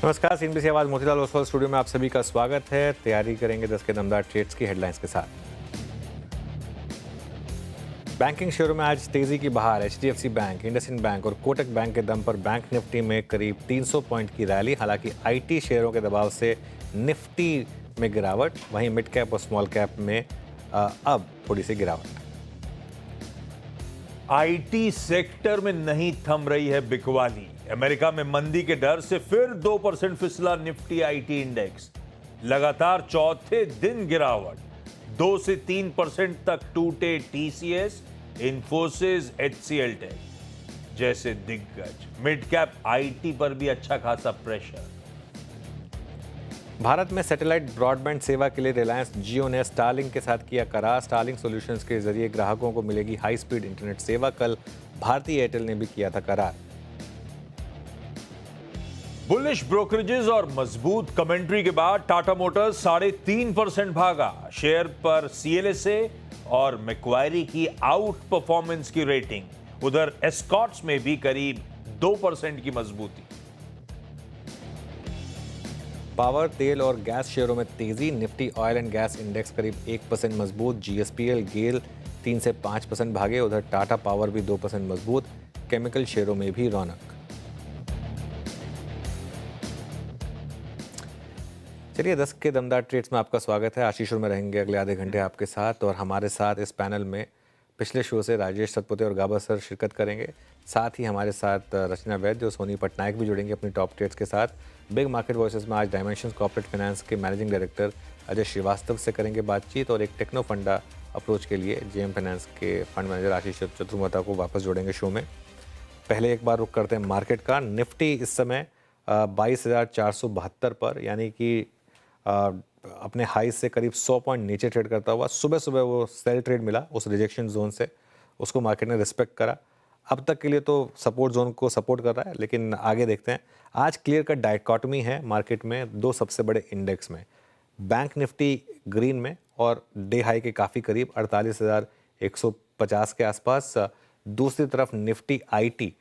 नमस्कार, सीएनबीसी आवाज मोतीलाल ओसवाल स्टूडियो में आप सभी का स्वागत है। तैयारी करेंगे 10 के दमदार ट्रेड्स की हेडलाइंस के साथ। बैंकिंग शेयरों में आज तेजी की बहार। एचडीएफसी बैंक, इंडसइंड बैंक और कोटक बैंक के दम पर बैंक निफ्टी में करीब 300 पॉइंट की रैली। हालांकि आईटी शेयरों के दबाव से निफ्टी में गिरावट, वहीं मिड कैप और स्मॉल कैप में अब थोड़ी सी गिरावट। आईटी सेक्टर में नहीं थम रही है बिकवाली। अमेरिका में मंदी के डर से फिर 2% फिसला निफ्टी आईटी इंडेक्स। लगातार चौथे दिन गिरावट। 2 से 3% तक टूटे टीसीएस, इन्फोसिस, एचसीएल टेक जैसे दिग्गज। मिड कैप आईटी पर भी अच्छा खासा प्रेशर। भारत में सैटेलाइट ब्रॉडबैंड सेवा के लिए रिलायंस जियो ने स्टारलिंक के साथ किया करार। स्टारलिंक सॉल्यूशंस के जरिए ग्राहकों को मिलेगी हाई स्पीड इंटरनेट सेवा। कल भारतीय एयरटेल ने भी किया था करार। बुलिश ब्रोकरेजेस और मजबूत कमेंट्री के बाद टाटा मोटर्स 3.5% भागा। शेयर पर सीएलएसए और मैक्वायरी की आउट परफॉर्मेंस की रेटिंग। उधर एस्कॉर्ट्स में भी करीब 2% की मजबूती। पावर, तेल और गैस शेयरों में तेजी। Nifty oil and gas index करीब 1% मजबूत। जीएसपीएल, गेल 3 से 5% भागे। उधर टाटा पावर भी 2% मजबूत। केमिकल शेयरों में भी रौनक। चलिए, 10 के दमदार ट्रेड्स में आपका स्वागत है। आशीष और मैं रहेंगे अगले आधे घंटे आपके साथ। और हमारे साथ इस पैनल में पिछले शो से राजेश सतपुते और गाबा सर शिरकत करेंगे। साथ ही हमारे साथ रचना वैद्य और सोनी पटनायक भी जुड़ेंगे अपनी टॉप ट्रेड्स के साथ। बिग मार्केट वॉइसेस में आज डायमेंशंस कॉर्पोरेट फाइनेंस के मैनेजिंग डायरेक्टर अजय श्रीवास्तव से करेंगे बातचीत। और एक टेक्नो फंडा अप्रोच के लिए जेएम फाइनेंस के फंड मैनेजर आशीष चतुर्वेदी को वापस जोड़ेंगे शो में। पहले एक बार रुक करते हैं मार्केट का। निफ्टी इस समय 22,472 पर, यानी कि अपने हाई से करीब 100 पॉइंट नीचे ट्रेड करता हुआ। सुबह सुबह वो सेल ट्रेड मिला उस रिजेक्शन जोन से, उसको मार्केट ने रिस्पेक्ट करा। अब तक के लिए तो सपोर्ट जोन को सपोर्ट कर रहा है, लेकिन आगे देखते हैं। आज क्लियर कट डायकॉटमी है मार्केट में दो सबसे बड़े इंडेक्स में। बैंक निफ्टी ग्रीन में और डे हाई के काफ़ी करीब 48,150 के आसपास। दूसरी तरफ निफ्टी आईटी,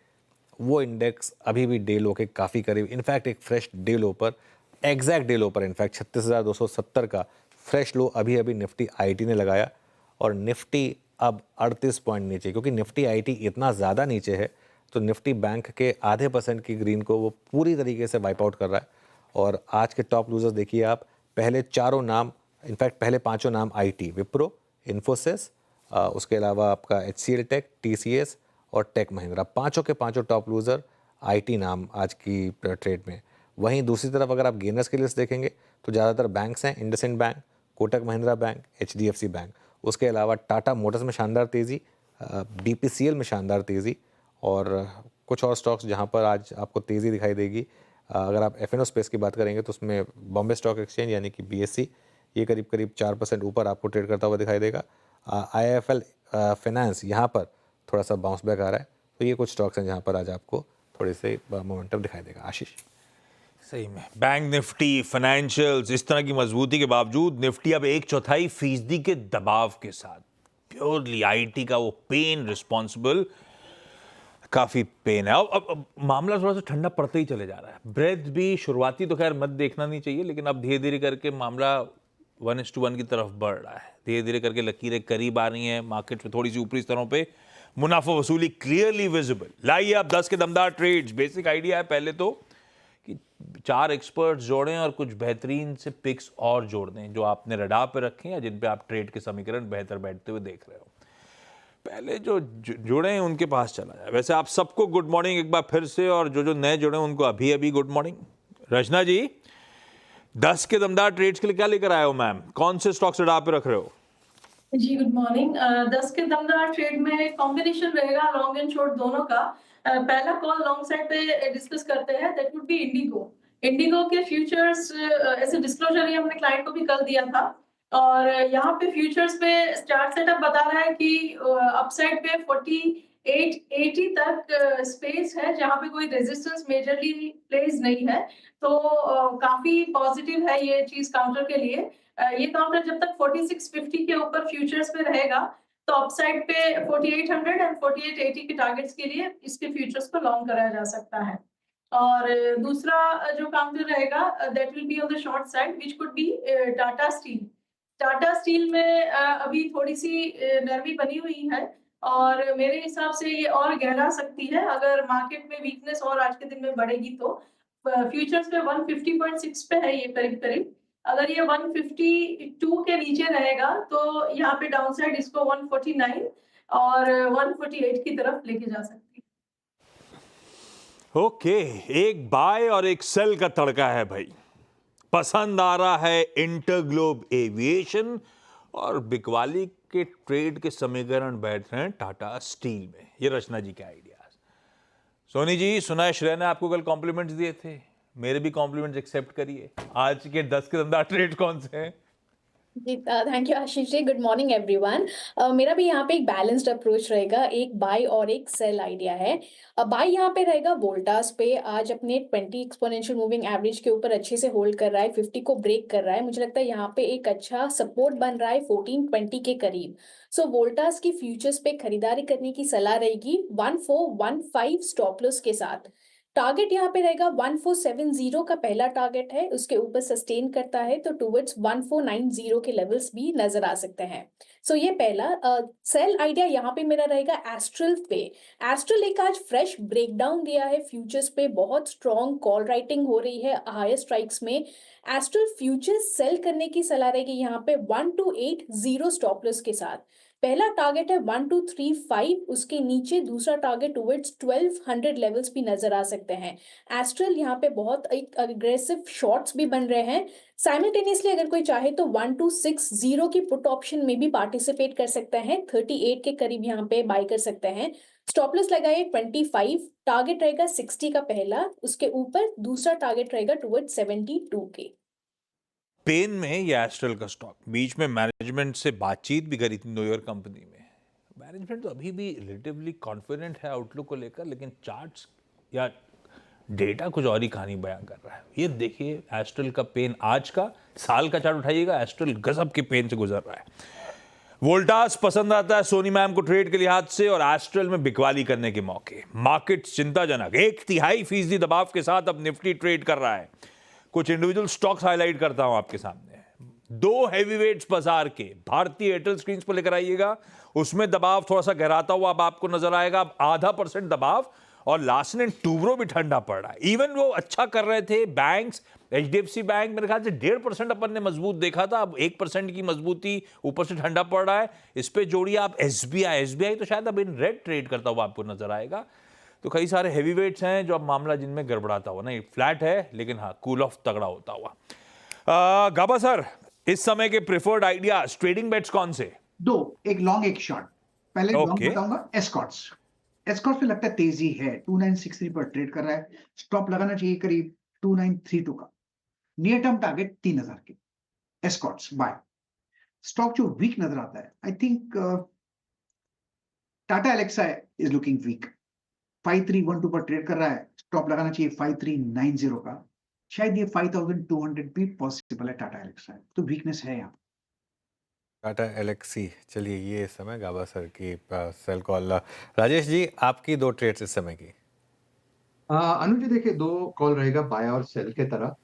वो इंडेक्स अभी भी डे लो के काफ़ी करीब। इनफैक्ट एक फ्रेश डे लो पर, एग्जैक्ट डे लो पर इनफैक्ट 36,270 का फ्रेश लो अभी अभी निफ्टी आईटी ने लगाया। और निफ्टी अब 38 पॉइंट नीचे, क्योंकि निफ्टी आईटी इतना ज़्यादा नीचे है तो निफ्टी बैंक के आधे % की ग्रीन को वो पूरी तरीके से वाइप आउट कर रहा है। और आज के टॉप लूजर्स देखिए आप। पहले चारों नाम, इनफैक्ट पहले पांचों नाम आईटी, विप्रो, इन्फोसिस, उसके अलावा आपका एचसीएल टेक, टीसीएस और टेक महिंद्रा, पांचों के पांचों टॉप लूजर आईटी नाम आज की ट्रेड में। वहीं दूसरी तरफ अगर आप गेनर्स की लिस्ट देखेंगे तो ज़्यादातर बैंक्स हैं। IndusInd bank, Kotak Mahindra bank, HDFC bank. उसके अलावा टाटा मोटर्स में शानदार तेज़ी, बीपीसीएल में शानदार तेज़ी और कुछ और स्टॉक्स जहां पर आज आपको तेज़ी दिखाई देगी। अगर आप एफएनओ स्पेस की बात करेंगे तो उसमें बॉम्बे स्टॉक एक्सचेंज यानी कि बीएससी, ये करीब करीब 4% ऊपर आपको ट्रेड करता हुआ दिखाई देगा। आईआईएफएल फाइनेंस यहाँ पर थोड़ा सा बाउंस बैक आ रहा है। तो ये कुछ स्टॉक्स हैं जहाँ पर आज आपको थोड़े से मोमेंटम दिखाई देगा। आशीष, सही में बैंक निफ्टी, फाइनेंशियल्स, इस तरह की मजबूती के बावजूद निफ्टी अब 1/4% के दबाव के साथ। प्योरली आईटी का वो पेन रिस्पॉन्सिबल, काफी पेन है। अब मामला थोड़ा सा ठंडा पड़ते ही चले जा रहा है। ब्रेथ भी शुरुआती तो खैर मत देखना नहीं चाहिए, लेकिन अब धीरे धीरे करके मामला 1:1 की तरफ बढ़ रहा है। धीरे धीरे करके लकीरें करीब आ रही हैं। मार्केट में थोड़ी सी ऊपरी स्तरों पे मुनाफा वसूली क्लियरली विजिबल। लाइए अब 10 के दमदार ट्रेड्स। बेसिक आइडिया है पहले तो कि 4 एक्सपर्ट्स जोड़ें और कुछ बेहतरीन से पिक्स और जोड़ दें जो आपने रडार पे रखे हैं या जिन पे आप ट्रेड के समीकरण बेहतर बैठते हुए देख रहे हो। पहले जो जुड़े हैं उनके पास चला जाए। वैसे आप सबको गुड मॉर्निंग एक बार फिर से, और जो नए जुड़े हैं उनको अभी अभी गुड मॉर्निंग। रचना जी, 10 के दमदार ट्रेड्स के लिए क्या लेकर आए हो मैम? कौन से स्टॉक्स रडार पे रख रहे हो? जी गुड मॉर्निंग। 10 के दमदार ट्रेड में कॉम्बिनेशन रहेगा लॉन्ग एंड शॉर्ट दोनों का। पहला कॉल लॉन्ग साइड पे डिस्कस करते हैं, that would be Indigo. Indigo के फ्यूचर्स ऐसे डिस्क्लोजर ही हमने क्लाइंट को भी कल दिया था। और यहाँ पे फ्यूचर्स पे चार्ट सेटअप बता रहा है कि अपसाइड पे 4880 तक स्पेस है जहाँ पे कोई रेजिस्टेंस मेजरली प्लेस नहीं है। तो काफी पॉजिटिव है ये चीज काउंटर के लिए। ये काउंटर जब तक 4650 के ऊपर फ्यूचर्स पे रहेगा तो अपसाइड पे 4800 एंड 4880 के टारगेट्स के लिए इसके फ्यूचर्स को लॉन्ग कराया जा सकता है। और दूसरा जो काउंटर रहेगा that will be on the short side which could be Tata steel. Tata steel में अभी थोड़ी-सी नरमी बनी हुई है और मेरे हिसाब से ये और गहरा सकती है अगर मार्केट में वीकनेस और आज के दिन में बढ़ेगी तो। फ्यूचर्स में 150.6 पे है ये करीब-करीब। अगर ये 152 के नीचे रहेगा तो यहाँ पे डाउनसाइड इसको 149 और 148 की तरफ लेके जा सकती है। ओके, एक बाय और एक सेल का तड़का है भाई। पसंद आ रहा है इंटरग्लोब एविएशन और बिकवाली के ट्रेड के समीकरण बैठ रहे हैं टाटा स्टील में। ये रचना जी के आइडियाज। सोनी जी, सुना है श्रेया ने आपको कल कॉम्प्लीमेंट्स दिए थे, मेरे भी कॉम्प्लीमेंट्स एक्सेप्ट करिए। आज के 10 के दमदार ट्रेड कौन से हैं? जी thank you Ashish ji. Good morning everyone. मेरा भी यहाँ पे एक बैलेंस्ड अप्रोच रहेगा, एक बाय और एक सेल आइडिया है। बाय यहाँ पे रहेगा वोल्टास पे, आज अपने 20 एक्सपोनेंशियल मूविंग एवरेज के ऊपर अच्छे से होल्ड कर रहा है, 50 को ब्रेक कर रहा है। मुझे लगता है यहाँ पे एक अच्छा सपोर्ट बन रहा है 1420 के करीब। सो वोल्टास की फ्यूचर्स पे खरीदारी करने की सलाह रहेगी 1415 स्टॉप लॉस के साथ। टारगेट यहाँ पे रहेगा 1470 का पहला टारगेट है, उसके ऊपर सस्टेन करता है तो टुवर्ड्स 1490 के लेवल्स भी नजर आ सकते हैं। सो ये पहला। सेल आइडिया यहाँ पे मेरा रहेगा एस्ट्रल पे। एस्ट्रल एक आज फ्रेश ब्रेकडाउन दिया है फ्यूचर्स पे, बहुत स्ट्रॉन्ग कॉल राइटिंग हो रही है हायर स्ट्राइक्स में। एस्ट्रल फ्यूचर्स सेल करने की सलाह रहेगी यहाँ पे 1280 स्टॉप लॉस के साथ। पहला टारगेट है 1235, उसके नीचे दूसरा टारगेट टुवर्ड्स 1200 लेवल्स भी नजर आ सकते हैं। एस्ट्रल यहाँ पे बहुत एक अग्रेसिव शॉट्स भी बन रहे हैं। साइमल्टेनियसली अगर कोई चाहे तो 1260 की पुट ऑप्शन में भी पार्टिसिपेट कर सकते हैं, 38 के करीब यहाँ पे बाय कर सकते हैं। स्टॉप लॉस लगाइए 25, टारगेट रहेगा 60 का पहला, उसके ऊपर दूसरा टारगेट रहेगा टुवर्ड्स 72 के। पेन में ये एस्ट्रल का स्टॉक, बीच में मैनेजमेंट से बातचीत भी करी थी न्यूयॉर्क कंपनी में। मैनेजमेंट तो अभी भी रिलेटिवली कॉन्फिडेंट है आउटलुक को लेकर, लेकिन चार्ट्स या डेटा कुछ और ही कहानी बयां कर रहा है। ये देखिए एस्ट्रल का पेन, आज का साल का चार्ट उठाइएगा, एस्ट्रल गजब के पेन से गुजर रहा है। वोल्टास पसंद आता है सोनी मैम को ट्रेड के लिहाज से, और एस्ट्रल में बिकवाली करने के मौके। मार्केट चिंताजनक 1/3% दबाव के साथ अब निफ्टी ट्रेड कर रहा है। कुछ इंडिविजुअल स्टॉक्स हाईलाइट करता हूं आपके सामने। दो हैवीवेट्स बाजार के, भारतीय एयरटेल स्क्रीन पर लेकर आइएगा, उसमें दबाव थोड़ा सा गहराता हुआ अब आपको नजर आएगा, अब 0.5% दबाव, और लास्ट ने टूब्रो भी ठंडा पड़ रहा है। इवन वो अच्छा कर रहे थे बैंक्स, एचडीएफसी बैंक मेरे ख्याल से 1.5% अपन ने मजबूत देखा था, अब 1% की मजबूती, ऊपर से ठंडा पड़ रहा है। इस पे जोड़िए आप एसबीआई तो शायद अब इन रेड ट्रेड करता हुआ आपको नजर आएगा। तो कई सारे हैवीवेट्स हैं जो अब मामला जिनमें गड़बड़ाता हुआ, नहीं फ्लैट है लेकिन हाँ कूल ऑफ तगड़ा होता हुआ। गाबा सर, इस समय के प्रेफर्ड आइडियाज, ट्रेडिंग बेट्स कौन से? दो, एक लॉन्ग एक शॉर्ट। पहले लॉन्ग Okay. बताऊंगा एस्कॉर्ट्स। एस्कॉर्ट्स पे लगता है तेजी है, 2963 पर ट्रेड कर रहा है, स्टॉप लगाना चाहिए करीब 2932 का। नियर टर्म टारगेट 3000 के। Escorts buy. स्टॉक जो वीक नजर आता है, I think Tata Elxsi is looking weak. 5312 पर ट्रेड कर रहा है, स्टॉप लगाना चाहिए 5390 का। शायद ये 5200 भी पॉसिबल है टाटा एलेक्सा, तो वीकनेस है यहाँ। टाटा एलेक्सी। चलिए, ये इस समय गाबा सर की सेल कॉल। राजेश जी, आपकी दो ट्रेड्स इस समय की। अनुज जी देखिए, दो कॉल रहेगा बाय और सेल के तरह।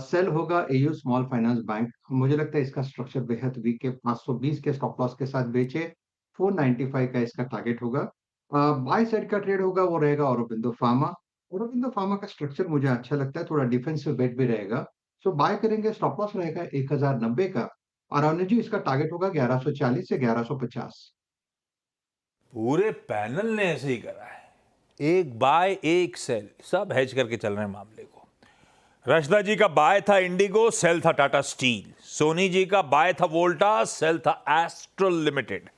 सेल होगा एयू स्मॉल फाइनेंस बैंक। मुझे लगता है इसका स्ट्रक्चर बेहद वीक है, 520 के स्टॉप लॉस के साथ बेचे, 495 का इसका टारगेट होगा। बाय साइड का ट्रेड होगा वो रहेगा औरोबिंदो फार्मा। औरोबिंदो फार्मा का स्ट्रक्चर मुझे अच्छा लगता है, थोड़ा डिफेंसिव बेट भी रहेगा। सो बाय करेंगे, स्टॉप लॉस रहेगा 1090 का, और अनुज जी इसका टारगेट होगा 1140 से 1150। पूरे पैनल ने ऐसे ही करा है, एक बाय एक सेल, सब हेज करके चल रहे हैं मामले को। रचना जी का बाय था इंडिगो, सेल था टाटा स्टील। सोनी जी का बाय था वोल्टास, सेल था एस्ट्रल लिमिटेड।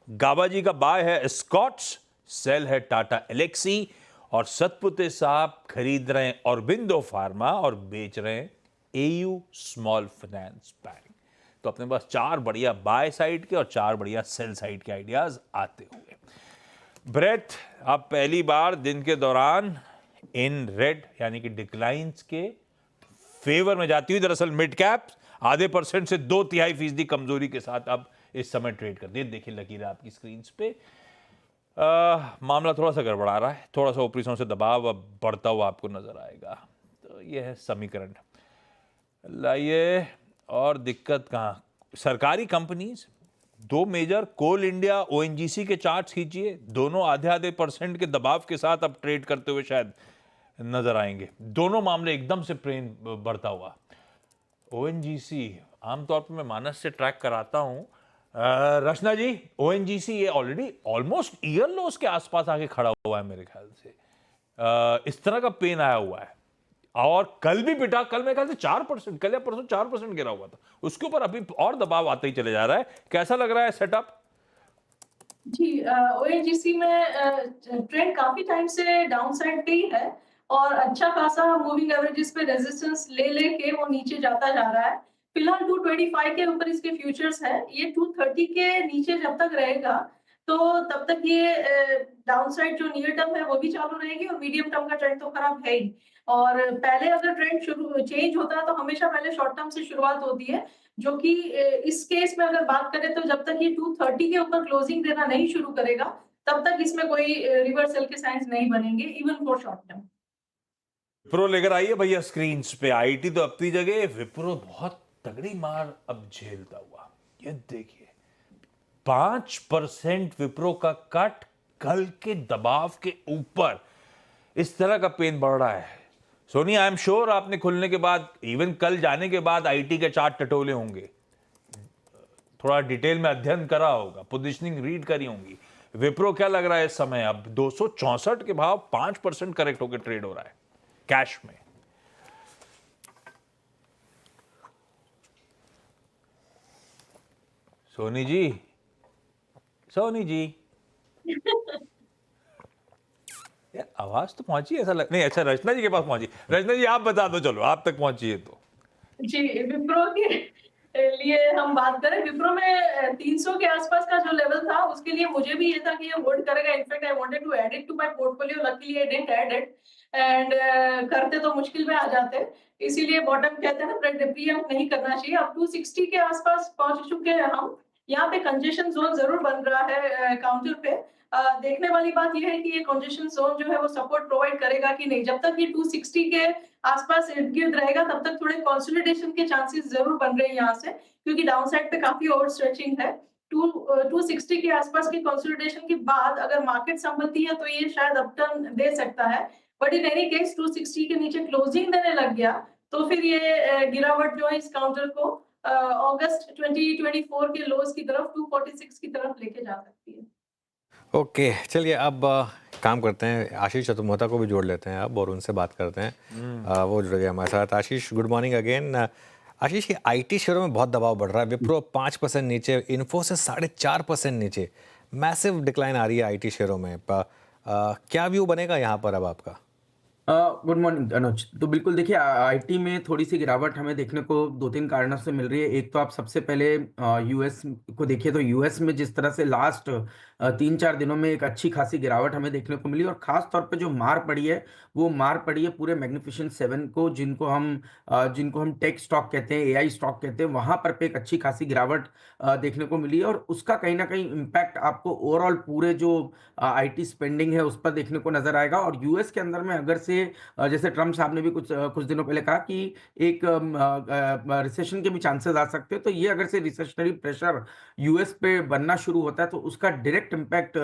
गाबा जी का बाय है स्कॉट्स, सेल है टाटा एलेक्सी, और सतपुते साहब खरीद रहे हैं औरबिंदो फार्मा और बेच रहे हैं एयू स्मॉल फाइनेंस बैंक। तो अपने पास 4 बढ़िया बाय साइड के और 4 बढ़िया सेल साइड के आइडियाज आते हुए। ब्रेथ अब पहली बार दिन के दौरान इन रेड यानी कि डिक्लाइंस के फेवर में जाती हुई, दरअसल मिड कैप 0.5% से 2/3% कमजोरी के साथ अब इस समय ट्रेड करती है। देखिए लकीर आपकी स्क्रीन पे। मामला थोड़ा सा गड़बड़ा रहा है, थोड़ा सा ऊपरी से दबाव अब बढ़ता हुआ आपको नजर आएगा। तो ये है समीकरण। लाइए, और दिक्कत कहाँ? सरकारी कंपनीज, दो मेजर कोल इंडिया, ओएनजीसी के चार्ट्स खींचिए, दोनों आधे आधे % के दबाव के साथ अब ट्रेड करते हुए शायद नजर आएंगे। दोनों मामले एकदम से प्रेम बढ़ता हुआ। ओएनजीसी आमतौर पर मैं मानस से ट्रैक कराता हूं। रचना जी, ओएनजीसी ये ऑलरेडी ऑलमोस्ट ईयर लोस के आसपास आके खड़ा हुआ है मेरे ख्याल से। इस तरह का पेन आया हुआ है, और कल भी पिटा। कल मेरे ख्याल से 4%, कल या परसों 4% गिरा हुआ था, उसके ऊपर अभी और दबाव आते ही चले जा रहा है। कैसा लग रहा है सेटअप? जी, ओएनजीसी में ट्रेंड काफी टाइम से डाउन साइड पे ही है और अच्छा खासा मूविंग एवरेजेस पे रेजिस्टेंस ले लेके वो नीचे जाता जा रहा है। फिलहाल 225 के ऊपर इसके फ्यूचर्स है। ये 230 के नीचे जब तक रहेगा तो तब तक ये डाउन साइड जो नियर टर्म है वो भी चालू रहेगी और मीडियम टर्म का ट्रेंड तो खराब है ही। और पहले अगर ट्रेंड शुरू चेंज होता है तो हमेशा पहले शॉर्ट टर्म से शुरुआत होती है, जो कि इस केस में अगर बात करें तो जब तक ये 230 के ऊपर क्लोजिंग देना नहीं शुरू करेगा तब तक इसमें कोई रिवर्सल के साइंस नहीं बनेंगे even for short term. Wipro लेकर आइए भैया स्क्रीन पे। आईटी तो अपनी जगह, विप्रो बहुत तगड़ी मार अब झेलता हुआ। ये देखिए 5% विप्रो का कट, कल के दबाव के ऊपर इस तरह का पेन बढ़ रहा है। सोनी, आई एम श्योर आपने खुलने के बाद, इवन कल जाने के बाद आईटी के चार्ट टटोले होंगे, थोड़ा डिटेल में अध्ययन करा होगा, पोजीशनिंग रीड करी होंगी। विप्रो क्या लग रहा है इस समय? अब 264 के भाव 5% करेक्ट होकर ट्रेड हो रहा है कैश में। सोनी जी, सोनी जी यार आवाज तो पहुंची, ऐसा नहीं। अच्छा, रचना जी के पास पहुंची। रचना जी आप बता दो, चलो आप तक पहुंची है तो। जी, विप्रो के लिए हम बात करें, विप्रो में 300 के आसपास का जो लेवल था उसके लिए मुझे भी ये था कि ये होल्ड करेगा। In fact I wanted to add it to my portfolio, luckily I didn't add it and करते तो मुश्किल में आ जाते। इसीलिए बॉटम कहते हैं ना, प्रीएम्प्ट नहीं करना चाहिए। अब 260 के आसपास पहुंच चुके हैं हम। यहाँ पे कंजेशन जोन जरूर बन रहा है काउंटर पे। देखने वाली बात यह है कि ये कंजेशन जोन जो है वो सपोर्ट प्रोवाइड करेगा कि नहीं। जब तक ये 260 के आसपास इर्द गिर्द रहेगा तब तक थोड़े कंसोलिडेशन के चांसेस जरूर बन रहे हैं यहाँ से, क्योंकि डाउन साइड पे काफी ओवर स्ट्रेचिंग है। 260 के आसपास की कंसोलिडेशन के बाद अगर मार्केट संभलती है तो ये शायद अपटर्न दे सकता है, बट इन एनी केस 260 के नीचे क्लोजिंग देने लग गया तो फिर ये गिरावट जो है इस काउंटर को अगस्त 2024 के लोज की तरफ 246 की तरफ लेके जा सकती है। ओके, चलिए अब काम करते हैं, आशीष चतुर्वेदी को भी जोड़ लेते हैं अब और उनसे बात करते हैं। वो जुड़ गए हमारे साथ। आशीष, गुड मॉर्निंग अगेन। आशीष, ये आईटी शेयरों में बहुत दबाव बढ़ रहा है। विप्रो 5% नीचे, इन्फोसिस 4.5% नीचे, मैसिव डिक्लाइन आ रही है आईटी शेयरों में। क्या व्यू बनेगा यहाँ पर अब आपका? गुड मॉर्निंग अनुज। तो बिल्कुल देखिए, आईटी में थोड़ी सी गिरावट हमें देखने को 2-3 कारणों से मिल रही है। एक तो आप सबसे पहले यूएस को देखिए तो यूएस में जिस तरह से लास्ट 3-4 दिनों में एक अच्छी खासी गिरावट हमें देखने को मिली, और खास तौर पे जो मार पड़ी है वो मार पड़ी है पूरे मैग्निफिसेंट 7 को, जिनको हम टेक स्टॉक कहते हैं, एआई स्टॉक कहते हैं। वहां पर पे एक अच्छी खासी गिरावट देखने को मिली, और उसका कहीं ना कहीं इम्पैक्ट आपको ओवरऑल पूरे जो आईटी स्पेंडिंग है उस पर देखने को नजर आएगा। और यूएस के अंदर में अगर से जैसे ट्रम्प साहब ने भी कुछ दिनों पहले कहा कि एक रिसेशन के भी चांसेस आ सकते हैं, तो ये अगर से रिसेशनरी प्रेशर यूएस पे बनना शुरू होता है तो उसका डायरेक्ट इम्पैक्ट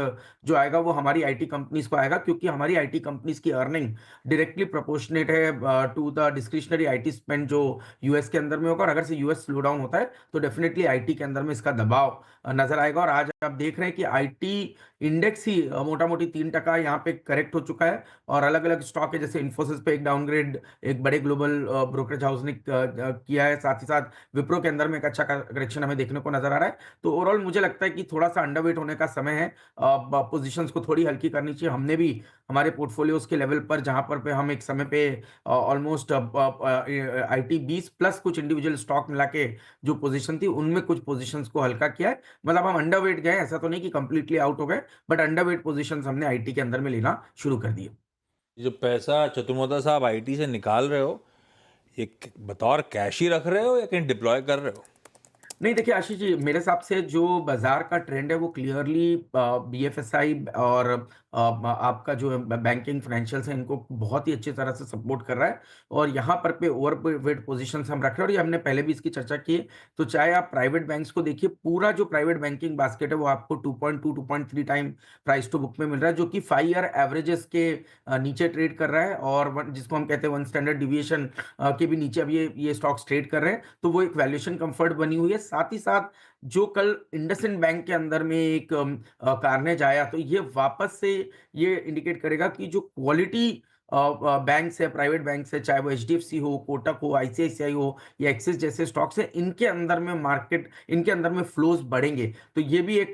जो आएगा वो हमारी आईटी कंपनीज को आएगा, क्योंकि हमारी आईटी कंपनीज की अर्निंग डायरेक्टली प्रोपोर्शनेट है to the discretionary IT spend जो यूएस के अंदर में होगा। और अगर से यूएस स्लो डाउन होता है तो डेफिनेटली आईटी के अंदर में इसका दबाव नजर आएगा। और आज आप देख रहे हैं कि आईटी इंडेक्स ही मोटा मोटी 3% यहाँ पे करेक्ट हो चुका है, और अलग अलग स्टॉक है जैसे इन्फोसिस पे एक डाउनग्रेड एक बड़े ग्लोबल ब्रोकरेज हाउस ने किया है, साथ ही साथ विप्रो के अंदर में एक अच्छा करेक्शन हमें देखने को नजर आ रहा है। तो ओवरऑल मुझे लगता है कि थोड़ा सा अंडरवेट होने का समय है, पोजीशंस को थोड़ी हल्की करनी चाहिए। हमने भी हमारे पोर्टफोलियोज के लेवल पर जहां पर पे हम एक समय पे ऑलमोस्ट आईटी 20 प्लस कुछ इंडिविजुअल स्टॉक मिला के जो पोजीशन थी उनमें कुछ पोजीशंस को हल्का किया है। मतलब हम अंडरवेट गए, ऐसा तो नहीं कि कंप्लीटली आउट हो गए, बट अंडरवेट पोजीशंस हमने आईटी के अंदर में लेना शुरू कर दिए। जो पैसा चतुर्वेदी साहब आईटी से निकाल रहे हो, ये बतौर कैश ही रख रहे हो या कहीं डिप्लॉय कर रहे हो? नहीं देखिए आशीष जी, मेरे हिसाब से जो बाजार का ट्रेंड है वो क्लियरली बीएफएसआई और आपका जो बैंकिंग फाइनेंशियल्स है इनको बहुत ही अच्छी तरह से सपोर्ट कर रहा है। और यहाँ पर पे ओवरवेट पोजीशंस हम रख रहे हैं और ये हमने पहले भी इसकी चर्चा की है। तो चाहे आप प्राइवेट बैंक्स को देखिए, पूरा जो प्राइवेट बैंकिंग बास्केट है वो आपको 2.2 2.3 टाइम प्राइस टू बुक में मिल रहा है, जो कि 5 ईयर एवरेजेस के नीचे ट्रेड कर रहा है। और जिसको हम कहते हैं 1 स्टैंडर्ड डिविएशन के भी नीचे अब ये स्टॉक्स ट्रेड कर रहे हैं। तो वो एक वैल्यूएशन कंफर्ट बनी हुई है। साथ ही साथ जो कल इंडसइंड बैंक के अंदर में एक कार्नेज आया, तो ये वापस से ये इंडिकेट करेगा कि जो क्वालिटी बैंक्स है, प्राइवेट बैंक्स है, चाहे वो एचडीएफसी हो, कोटक हो, आईसीआईसीआई हो या एक्सिस जैसे स्टॉक्स है, इनके अंदर में इनके अंदर में फ्लोज बढ़ेंगे। तो ये भी एक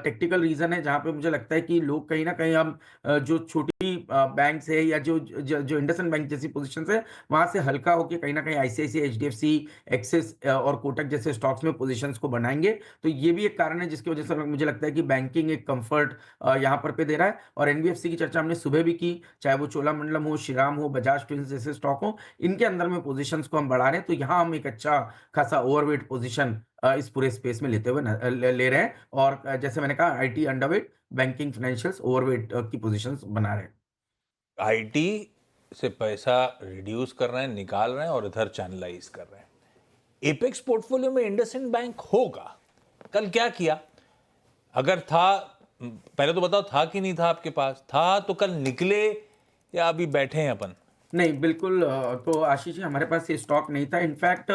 टेक्निकल रीजन है जहां पे मुझे लगता है कि लोग कहीं ना कहीं हम जो छोटी बैंक्स है या जो इंडसइंड बैंक जैसी पोजिशन है वहां से हल्का होकर कहीं ना कहीं आईसीआईसीआई, एचडीएफसी, एक्सिस और कोटक जैसे स्टॉक्स में पोजीशंस को बनाएंगे। तो ये भी एक कारण है जिसकी वजह से मुझे लगता है कि बैंकिंग एक कंफर्ट यहाँ पर पे दे रहा है। और एनबीएफसी की चर्चा हमने सुबह भी की, चाहे वो चोलामंडलम हो, श्रीराम हो, बजाज ट्विंस जैसे स्टॉक हो, इनके अंदर में पोजीशंस को हम बढ़ा रहे हैं। तो यहाँ हम एक अच्छा खासा ओवरवेट पोजीशन इस पूरे स्पेस में लेते हुए ले रहे हैं। और जैसे मैंने कहा, IT underweight, banking financials overweight की पोजीशंस बना रहे हैं। आईटी से पैसा रिड्यूस कर रहे हैं, निकाल रहे हैं और इधर चैनलाइज कर रहे हैं। एपेक्स पोर्टफोलियो में इंडसइंड बैंक होगा। कल क्या किया? अगर था, पहले तो बताओ था कि नहीं था आपके पास? था तो कल निकले या अभी बैठे हैं अपन? नहीं बिल्कुल, तो आशीष जी हमारे पास ये स्टॉक नहीं था। इनफैक्ट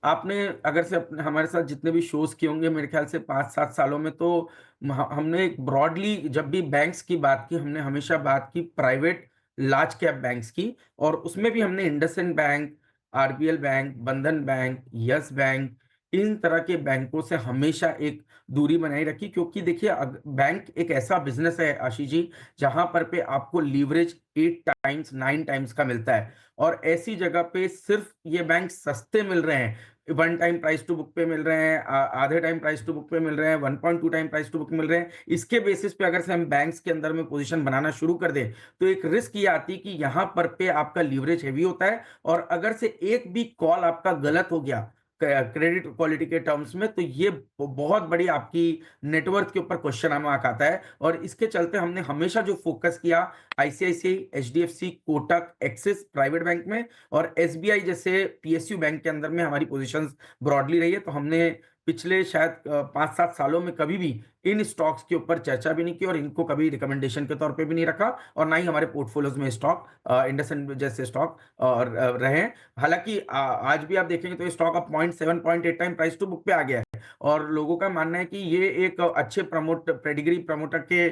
आपने अगर से हमारे साथ जितने भी शोज किए होंगे मेरे ख्याल से 5-7 सालों में, तो हमने एक ब्रॉडली जब भी बैंक्स की बात की, हमने हमेशा बात की प्राइवेट लार्ज कैप बैंक्स की। और उसमें भी हमने इंडसइंड बैंक, आरबीएल बैंक, बंधन बैंक, यस बैंक, इन तरह के बैंकों से हमेशा एक दूरी बनाई रखी। क्योंकि देखिए बैंक एक ऐसा बिजनेस है आशीष जी जहां पर पे आपको लीवरेज 8 टाइम्स 9 टाइम्स का मिलता है। और ऐसी जगह पे सिर्फ ये बैंक सस्ते मिल रहे हैं, 1 टाइम प्राइस टू बुक पे मिल रहे हैं, आधे टाइम प्राइस टू बुक पे मिल रहे हैं, 1.2 टाइम प्राइस टू बुक मिल रहे हैं। इसके बेसिस पे अगर से हम बैंक्स के अंदर में पोजीशन बनाना शुरू कर दें, तो एक रिस्क ये आती है कि यहाँ पर पे आपका लीवरेज हैवी होता है। और अगर से एक भी कॉल आपका गलत हो गया क्रेडिट क्वालिटी के टर्म्स में, तो ये बहुत बड़ी आपकी नेटवर्थ के ऊपर क्वेश्चन मार्क आता है। और इसके चलते हमने हमेशा जो फोकस किया ICICI, HDFC, Kotak, axis private bank में और एसबीआई जैसे पीएसयू बैंक के अंदर में हमारी पोजीशंस ब्रॉडली रही है। तो हमने पिछले शायद 5-7 सालों में कभी भी इन स्टॉक्स के ऊपर चर्चा भी नहीं की और इनको कभी रिकमेंडेशन के तौर पे भी नहीं रखा, और ना ही हमारे पोर्टफोलियोज में स्टॉक इंडसइंड जैसे स्टॉक रहे हैं। हालांकि आज भी आप देखेंगे तो ये स्टॉक अब 0.7 0.8 टाइम प्राइस टू बुक पे आ गया है। और लोगों का मानना है कि ये एक अच्छे पेडिग्री प्रमोटर के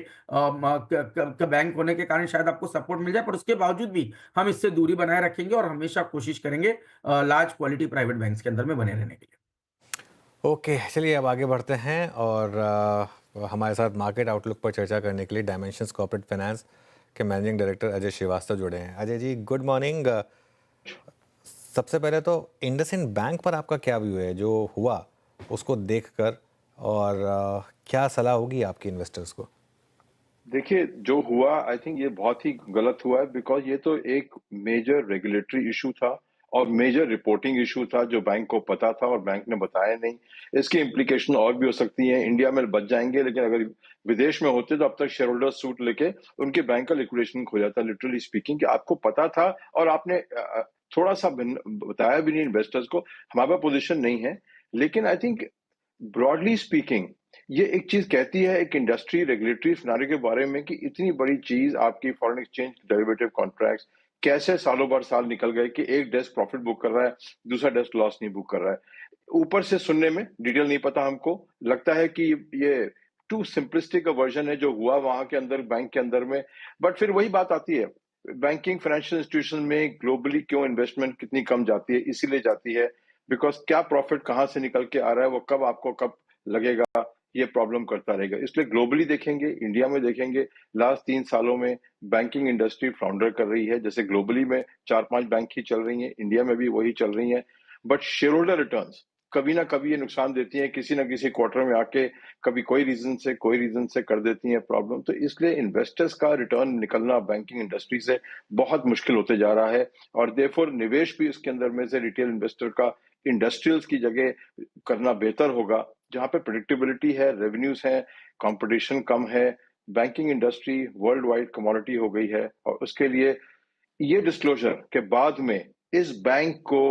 बैंक होने के कारण शायद आपको सपोर्ट मिल जाए, पर उसके बावजूद भी हम इससे दूरी बनाए रखेंगे और हमेशा कोशिश करेंगे लार्ज क्वालिटी प्राइवेट बैंक्स के अंदर में बने रहने के लिए। ओके, चलिए अब आगे बढ़ते हैं और हमारे साथ मार्केट आउटलुक पर चर्चा करने के लिए डायमेंशंस कॉर्पोरेट फाइनेंस के मैनेजिंग डायरेक्टर अजय श्रीवास्तव जुड़े हैं। Ajay ji, good morning. सबसे पहले तो इंडसइंड बैंक पर आपका क्या व्यू है जो हुआ उसको देखकर, और क्या सलाह होगी आपकी इन्वेस्टर्स को? देखिए, जो हुआ आई थिंक ये बहुत ही गलत हुआ है, बिकॉज ये तो एक मेजर रेगुलेटरी इशू था और मेजर रिपोर्टिंग इशू था जो बैंक को पता था और बैंक ने बताया नहीं। इसकी इम्प्लीकेशन और भी हो सकती हैं। इंडिया में बच जाएंगे, लेकिन अगर विदेश में होते तो अब तक शेयर होल्डर सूट लेके उनके बैंक का लिक्विडेशन हो जाता, लिटरली स्पीकिंग, कि आपको पता था और आपने थोड़ा सा बताया भी नहीं इन्वेस्टर्स को। हमारे पास पोजिशन नहीं है, लेकिन आई थिंक ब्रॉडली स्पीकिंग ये एक चीज कहती है एक इंडस्ट्री रेगुलेटरी सिनेरियो के बारे में कि इतनी बड़ी चीज आपकी फॉरेन एक्सचेंज डेरिवेटिव कॉन्ट्रैक्ट्स कैसे सालों भर साल निकल गए कि एक डेस्क प्रॉफिट बुक कर रहा है, दूसरा डेस्क लॉस नहीं बुक कर रहा है। ऊपर से सुनने में डिटेल नहीं पता, हमको लगता है कि ये टू सिंपलिस्टिक वर्जन है जो हुआ वहां के अंदर बैंक के अंदर में। बट फिर वही बात आती है, बैंकिंग फाइनेंशियल इंस्टीट्यूशन में ग्लोबली क्यों इन्वेस्टमेंट कितनी कम जाती है? इसीलिए जाती है बिकॉज क्या प्रॉफिट कहाँ से निकल के आ रहा है वो कब आपको कब लगेगा, ये प्रॉब्लम करता रहेगा। इसलिए ग्लोबली देखेंगे, इंडिया में देखेंगे, लास्ट 3 सालों में बैंकिंग इंडस्ट्री फ्लाउंडर कर रही है। जैसे ग्लोबली में 4-5 बैंक ही चल रही हैं, इंडिया में भी वही चल रही हैं। बट शेयर होल्डर रिटर्न्स कभी ना कभी ये नुकसान देती हैं, किसी ना किसी क्वार्टर में आके कभी कोई रीजन से कर देती हैं प्रॉब्लम। तो इसलिए इन्वेस्टर्स का रिटर्न निकलना बैंकिंग इंडस्ट्री से बहुत मुश्किल होते जा रहा है, और देयरफॉर निवेश भी इसके अंदर में से रिटेल इन्वेस्टर का इंडस्ट्रियल्स की जगह करना बेहतर होगा, जहां पे प्रेडिक्टेबिलिटी है, रेवेन्यूज है, कंपटीशन कम है। Banking industry world wide commodity हो गई है, और उसके लिए ये डिस्क्लोजर के बाद में इस बैंक को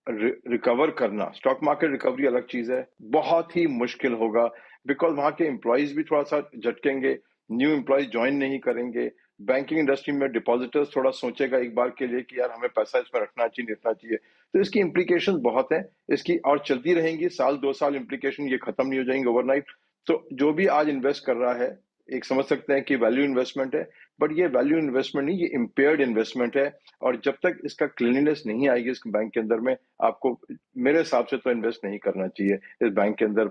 रिकवर करना, स्टॉक मार्केट रिकवरी अलग चीज है, बहुत ही मुश्किल होगा, बिकॉज वहां के एम्प्लॉयज भी थोड़ा सा झटकेंगे, न्यू एम्प्लॉयज ज्वाइन नहीं करेंगे। बैंकिंग इंडस्ट्री में डिपॉजिटर्स थोड़ा सोचेगा एक बार के लिए कि यार हमें पैसा इसमें रखना चाहिए, नहीं रखना चाहिए। तो इसकी इम्प्लीकेशन बहुत है, इसकी और चलती रहेंगी, साल 2 साल इम्प्लीकेशन ये खत्म नहीं हो जाएंगे ओवरनाइट। तो जो भी आज इन्वेस्ट कर रहा है, एक समझ सकते हैं कि वैल्यू इन्वेस्टमेंट है, बट ये वैल्यू इन्वेस्टमेंट नहीं, ये इम्पेयर्ड इन्वेस्टमेंट है। और जब तक इसका क्लीनलीनेस नहीं आएगी इस बैंक के अंदर में, आपको मेरे हिसाब से तो इन्वेस्ट नहीं करना चाहिए इस बैंक के अंदर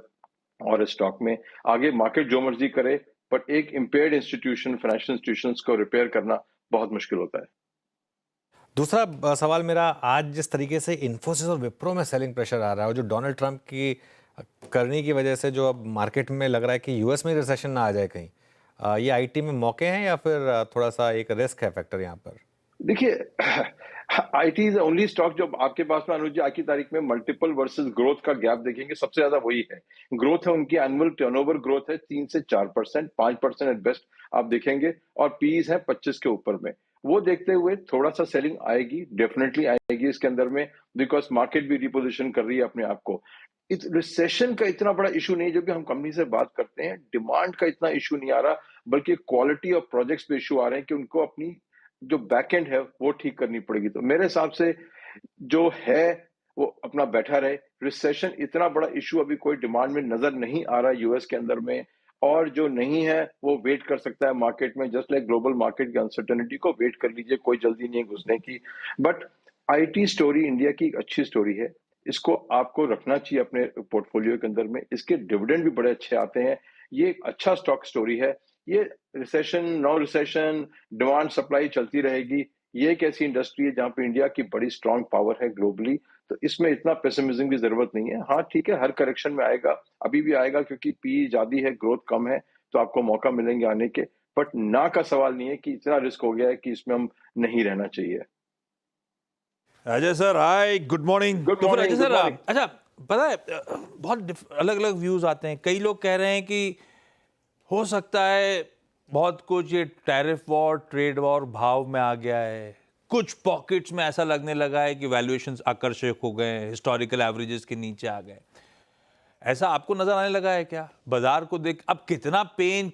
और इस स्टॉक में। आगे मार्केट जो मर्जी करे, बट एक इम्पेयर्ड इंस्टीट्यूशन, फाइनेंशियल इंस्टीट्यूशंस को रिपेयर करना बहुत मुश्किल होता है। दूसरा सवाल मेरा, आज जिस तरीके से इन्फोसिस और विप्रो में सेलिंग प्रेशर आ रहा है, और जो डोनाल्ड ट्रंप की करनी की वजह से जो अब मार्केट में लग रहा है कि यूएस में रिसेशन ना आ जाए कहीं, ये आईटी में मौके हैं या फिर थोड़ा सा एक रिस्क है फैक्टर यहाँ पर? देखिए आईटी इज ओनली स्टॉक जो आपके पास में अनुज जी आज की तारीख में मल्टीपल वर्सेस ग्रोथ का गैप देखेंगे, सबसे ज्यादा वही है। ग्रोथ है उनकी, एनुअल टर्नओवर ग्रोथ है 3 से 4%, 5% एट बेस्ट आप देखेंगे, और पीज है 25 के ऊपर में। वो देखते हुए थोड़ा सा सेलिंग आएगी, डेफिनेटली आएगी इसके अंदर में, बिकॉज मार्केट भी रिपोजिशन कर रही है अपने आप को। इस रिसेशन का इतना बड़ा इशू नहीं, जो कि हम कंपनी से बात करते हैं, डिमांड का इतना इशू नहीं आ रहा, बल्कि क्वालिटी ऑफ प्रोजेक्ट्स पे इशू आ रहे हैं कि उनको अपनी जो बैकएंड है वो ठीक करनी पड़ेगी। तो मेरे हिसाब से जो है वो अपना बैठा रहे। रिसेशन इतना बड़ा इशू अभी कोई डिमांड में नजर नहीं आ रहा यूएस के अंदर में, और जो नहीं है वो वेट कर सकता है मार्केट में, जस्ट लाइक ग्लोबल मार्केट की अनसर्टेनिटी को वेट कर लीजिए, कोई जल्दी नहीं है घुसने की। बट आईटी स्टोरी इंडिया की एक अच्छी स्टोरी है, इसको आपको रखना चाहिए अपने पोर्टफोलियो के अंदर में। इसके डिविडेंड भी बड़े अच्छे आते हैं, ये एक अच्छा स्टॉक स्टोरी है। ये recession, no recession, demand supply चलती रहेगी। ये एक ऐसी इंडस्ट्री है जहां पे इंडिया की बड़ी स्ट्रांग पावर है ग्लोबली, तो इसमें इतना पेसिमिज्म की जरूरत नहीं है। हाँ ठीक है, हर करेक्शन में आएगा, अभी भी आएगा, क्योंकि पी ज्यादा है, ग्रोथ कम है, तो आपको मौका मिलेंगे आने के। बट ना का सवाल नहीं है कि इतना रिस्क हो गया है कि इसमें हम नहीं रहना चाहिए। Ajay sir hi, good morning. Good तो फिर morning, Ajay sir, good morning. अच्छा पता है बहुत अलग अलग व्यूज आते हैं। कई लोग कह रहे हैं कि हो सकता है बहुत कुछ ये टैरिफ वॉर, ट्रेड वॉर भाव में आ गया है, कुछ पॉकेट्स में ऐसा लगने लगा है कि वैल्यूएशंस आकर्षक हो गए हैं, हिस्टोरिकल एवरेजेस के नीचे आ गए। ऐसा आपको नजर आने लगा है क्या बाजार को देख? अब कितना पेन,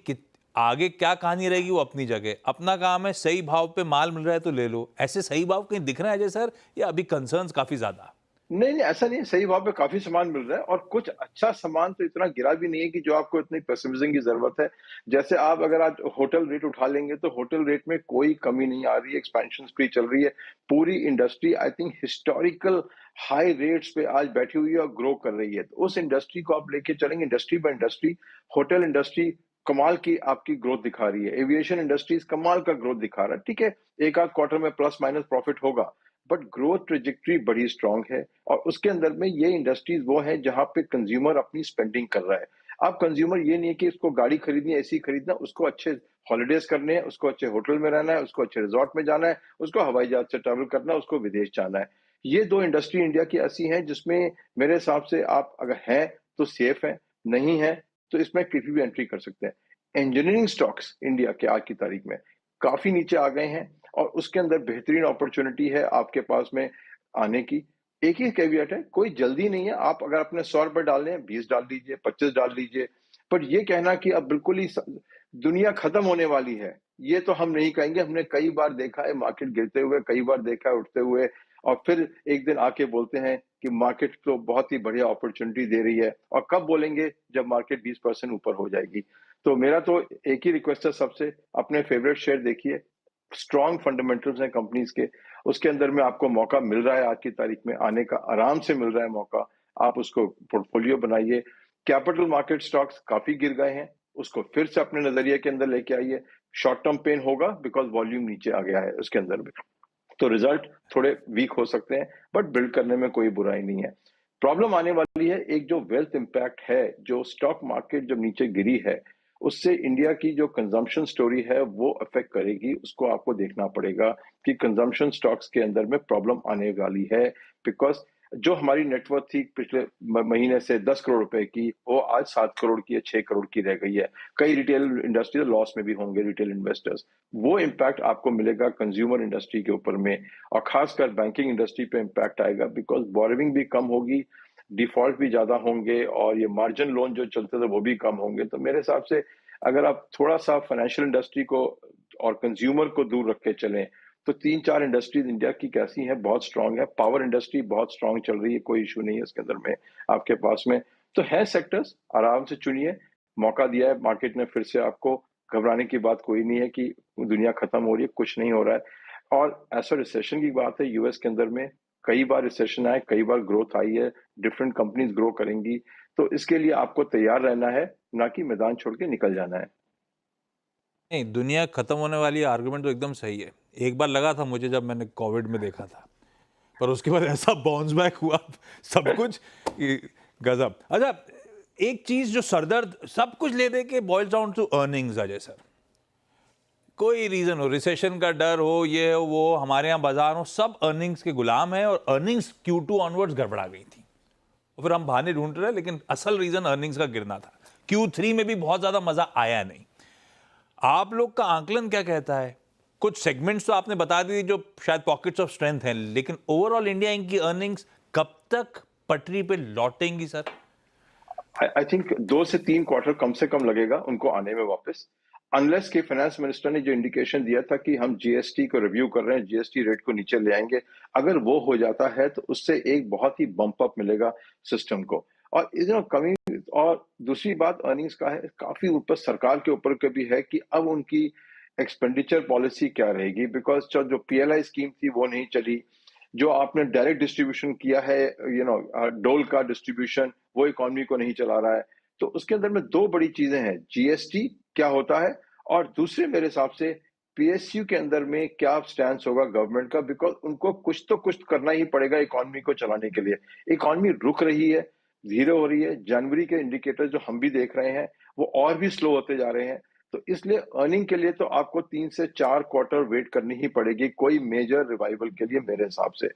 आगे क्या कहानी रहेगी वो अपनी जगह, अपना काम है, सही भाव पे माल मिल रहा है तो ले लो। ऐसे सही भाव कहीं दिख रहा है अजय सर, या अभी कंसर्न्स काफी ज्यादा? नहीं, ऐसा नहीं है, सही भाव पे काफी सामान मिल रहा है, और कुछ अच्छा सामान तो इतना गिरा भी नहीं है कि जो आपको इतनी पेसिमिज्म की जरूरत है। जैसे आप अगर आज होटल रेट उठा लेंगे तो होटल रेट में कोई कमी नहीं आ रही है, एक्सपेंशन स्प्री चल रही है। पूरी industry I think historical high rates पे आज बैठी हुई है और ग्रो कर रही है। तो उस इंडस्ट्री को आप लेके चलेंगे, industry by industry. Hotel industry कमाल की आपकी ग्रोथ दिखा रही है, एविएशन इंडस्ट्रीज कमाल का ग्रोथ दिखा रहा है। ठीक है, एक आध क्वार्टर में प्लस माइनस प्रॉफिट होगा, बट ग्रोथ ट्रेजेक्टरी बड़ी स्ट्रांग है। और उसके अंदर में ये इंडस्ट्रीज वो है जहां पे कंज्यूमर अपनी स्पेंडिंग कर रहा है। अब कंज्यूमर ये नहीं है कि उसको गाड़ी खरीदनी है, ऐसी खरीदना, उसको अच्छे हॉलिडेज करने हैं, उसको अच्छे होटल में रहना है, उसको अच्छे रिजॉर्ट में जाना है, उसको हवाई जहाज से ट्रैवल करना है, उसको विदेश जाना है। ये दो इंडस्ट्री इंडिया की ऐसी हैं जिसमें मेरे हिसाब से आप अगर हैं तो सेफ है, नहीं है तो इसमें किसी भी एंट्री कर सकते हैं। इंजीनियरिंग स्टॉक्स इंडिया के आज की तारीख में काफी नीचे आ गए हैं, और उसके अंदर बेहतरीन अपॉर्चुनिटी है आपके पास में आने की। एक ही कैवियट है, कोई जल्दी नहीं है। आप अगर अपने 100 रुपए डालने हैं, 20 डाल लीजिए, 25 डाल लीजिए, पर ये कहना कि अब बिल्कुल ही दुनिया खत्म होने वाली है, ये तो हम नहीं कहेंगे। हमने कई बार देखा है मार्केट गिरते हुए, कई बार देखा है उठते हुए, और फिर एक दिन आके बोलते हैं कि मार्केट तो बहुत ही बढ़िया अपॉर्चुनिटी दे रही है। और कब बोलेंगे? जब मार्केट 20% ऊपर हो जाएगी। तो मेरा तो एक ही रिक्वेस्ट है सबसे, अपने फेवरेट शेयर देखिए, स्ट्रॉन्ग फंडामेंटल्स हैं कंपनीज के, उसके अंदर में आपको मौका मिल रहा है आज की तारीख में आने का, आराम से मिल रहा है मौका, आप उसको पोर्टफोलियो बनाइए। कैपिटल मार्केट स्टॉक्स काफी गिर गए हैं, उसको फिर से अपने नजरिए के अंदर लेके आइए। शॉर्ट टर्म पेन होगा बिकॉज वॉल्यूम नीचे आ गया है उसके अंदर में, तो रिजल्ट थोड़े वीक हो सकते हैं, बट बिल्ड करने में कोई बुराई नहीं है। प्रॉब्लम आने वाली है एक जो वेल्थ इम्पैक्ट है, जो स्टॉक मार्केट जब नीचे गिरी है, उससे इंडिया की जो कंजम्पशन स्टोरी है वो अफेक्ट करेगी। उसको आपको देखना पड़ेगा कि कंजम्पशन स्टॉक्स के अंदर में प्रॉब्लम आने वाली है, बिकॉज जो हमारी नेटवर्थ थी पिछले महीने से 10 करोड़ रुपए की, वो आज 7 करोड़ की या 6 करोड़ की रह गई है। कई रिटेल इंडस्ट्री लॉस में भी होंगे, रिटेल इन्वेस्टर्स। वो इम्पैक्ट आपको मिलेगा कंज्यूमर इंडस्ट्री के ऊपर में, और खासकर बैंकिंग इंडस्ट्री पे इम्पैक्ट आएगा, बिकॉज बोरोविंग भी कम होगी, डिफॉल्ट भी ज्यादा होंगे, और ये मार्जिन लोन जो चलते थे वो भी कम होंगे। तो मेरे हिसाब से अगर आप थोड़ा सा फाइनेंशियल इंडस्ट्री को और कंज्यूमर को दूर रख के चलें, तो 3-4 इंडस्ट्रीज इंडिया की कैसी है, बहुत स्ट्रांग है। पावर इंडस्ट्री बहुत स्ट्रांग चल रही है, कोई इशू नहीं है इसके अंदर में आपके पास में। तो है सेक्टर्स, आराम से चुनिए, मौका दिया है मार्केट ने फिर से आपको। घबराने की बात कोई नहीं है कि दुनिया खत्म हो रही है, कुछ नहीं हो रहा है। और ऐसा रिसेशन की बात है, यूएस के अंदर में कई बार रिसेशन आए, कई बार ग्रोथ आई है, डिफरेंट कंपनीज ग्रो करेंगी। तो इसके लिए आपको तैयार रहना है, ना कि मैदान छोड़ के निकल जाना है। नहीं, दुनिया खत्म होने वाली आर्गुमेंट तो एकदम सही है। एक बार लगा था मुझे जब मैंने कोविड में देखा था, पर उसके बाद ऐसा बाउंस बैक हुआ सब कुछ गजब। अच्छा, एक चीज जो सरदर्द सब कुछ ले दे के boils down to earnings. Ajay sir, कोई रीजन हो, रिसेशन का डर हो, ये हो वो, हमारे यहाँ बाजार हो, सब अर्निंग्स के गुलाम है, और अर्निंग्स Q2 ऑनवर्ड्स गड़बड़ा गई थी, और फिर हम बहाने ढूंढ रहे हैं, लेकिन असल रीजन अर्निंग्स का गिरना था। Q3 में भी बहुत ज्यादा मजा आया नहीं। आप लोग का आंकलन क्या कहता है? कुछ सेगमेंट्स तो आपने बता दी जो शायद पॉकेट्स ऑफ स्ट्रेंथ हैं, लेकिन ओवरऑल इंडिया इनकी अर्निंग्स कब तक पटरी पे लौटेंगी सर? आई थिंक 2 से 3 क्वार्टर कम से कम लगेगा उनको आने में वापस, अनलेस कि फाइनेंस मिनिस्टर ने जो इंडिकेशन दिया था कि हम जीएसटी को रिव्यू कर रहे हैं, जीएसटी रेट को नीचे ले आएंगे। अगर वो हो जाता है तो उससे एक बहुत ही बम्प अप मिलेगा सिस्टम को। और कमिंग, और दूसरी बात अर्निंग्स का है, काफी ऊपर सरकार के ऊपर के भी है कि अब उनकी एक्सपेंडिचर पॉलिसी क्या रहेगी, बिकॉज जो पीएलआई स्कीम थी वो नहीं चली, जो आपने डायरेक्ट डिस्ट्रीब्यूशन किया है, डोल का डिस्ट्रीब्यूशन, वो इकोनॉमी को नहीं चला रहा है। तो उसके अंदर में 2 बड़ी चीजें हैं, जीएसटी क्या होता है, और दूसरे मेरे हिसाब से पीएसयू के अंदर में क्या स्टैंड होगा गवर्नमेंट का, बिकॉज उनको कुछ तो कुछ करना ही पड़ेगा इकोनॉमी को चलाने के लिए। इकोनॉमी रुक रही है, धीरे हो रही है, जनवरी के इंडिकेटर जो हम भी देख रहे हैं वो और भी स्लो होते जा रहे हैं। तो इसलिए अर्निंग के लिए तो आपको 3 से 4 क्वार्टर वेट करनी ही पड़ेगी कोई मेजर रिवाइवल के लिए। मेरे हिसाब से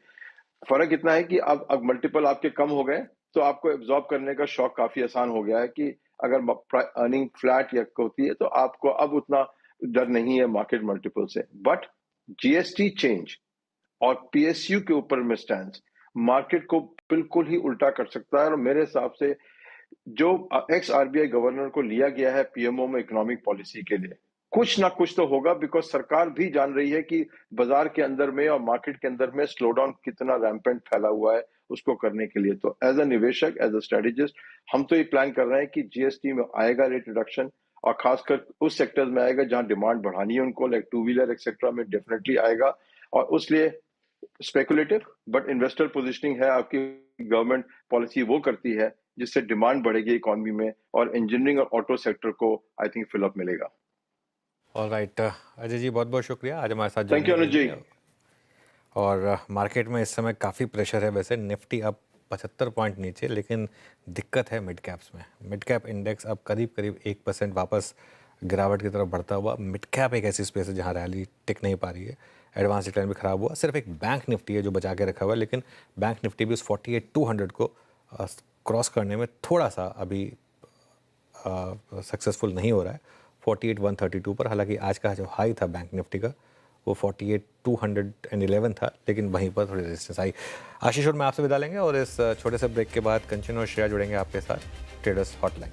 फर्क इतना है कि अब मल्टीपल आपके कम हो गए, तो आपको एब्जॉर्ब करने का शौक काफी आसान हो गया है कि अगर अर्निंग फ्लैट या होती है तो आपको अब उतना डर नहीं है मार्केट मल्टीपल से। बट जीएसटी चेंज और पीएसयू के ऊपर में स्टैंड मार्केट को बिल्कुल ही उल्टा कर सकता है। और मेरे हिसाब से जो एक्स आरबीआई गवर्नर को लिया गया है पीएमओ में इकोनॉमिक पॉलिसी के लिए, कुछ ना कुछ तो होगा, बिकॉज सरकार भी जान रही है कि बाजार के अंदर में और मार्केट के अंदर में स्लो डाउन कितना रैम्पेंट फैला हुआ है उसको करने के लिए। तो एज अ निवेशक, एज अ स्ट्रेटेजिस्ट, हम तो ये प्लान कर रहे हैं कि जीएसटी में आएगा रेट रिडक्शन, और खासकर उस सेक्टर्स में आएगा जहां डिमांड बढ़ानी है उनको, लाइक 2 व्हीलर एक्सेट्रा में डेफिनेटली आएगा। और उसलिए स्पेकुलेटिव बट इन्वेस्टर पोजिशनिंग है आपकी गवर्नमेंट पॉलिसी, वो करती है जिससे डिमांड बढ़ेगी इकोनॉमी में, और इंजीनियरिंग और ऑटो सेक्टर को आई थिंक फिलअप मिलेगा। ऑलराइट अजय जी, बहुत बहुत शुक्रिया आज हमारे साथ थैंक यू जुड़ने अनुज के जी। लिए। और मार्केट में इस समय काफ़ी प्रेशर है, वैसे निफ्टी अब 75 पॉइंट नीचे, लेकिन दिक्कत है मिड कैप्स में। मिड कैप इंडेक्स अब करीब करीब 1% वापस गिरावट की तरफ बढ़ता हुआ। मिड कैप एक ऐसी स्पेस है जहाँ रैली टिक नहीं पा रही है, एडवांस रिटर्न भी खराब हुआ। सिर्फ एक बैंक निफ्टी है जो बचा के रखा हुआ है, लेकिन बैंक निफ्टी भी उस 48,200 को क्रॉस करने में थोड़ा सा अभी सक्सेसफुल नहीं हो रहा है 48,132 पर। हालांकि आज का जो हाई था बैंक निफ्टी का वो 48,211 था, लेकिन वहीं पर थोड़ी रेजिस्टेंस आई। आशीष और मैं आपसे विदा लेंगे, और इस छोटे से ब्रेक के बाद कंचन और श्रेया जुड़ेंगे आपके साथ ट्रेडर्स हॉटलाइन।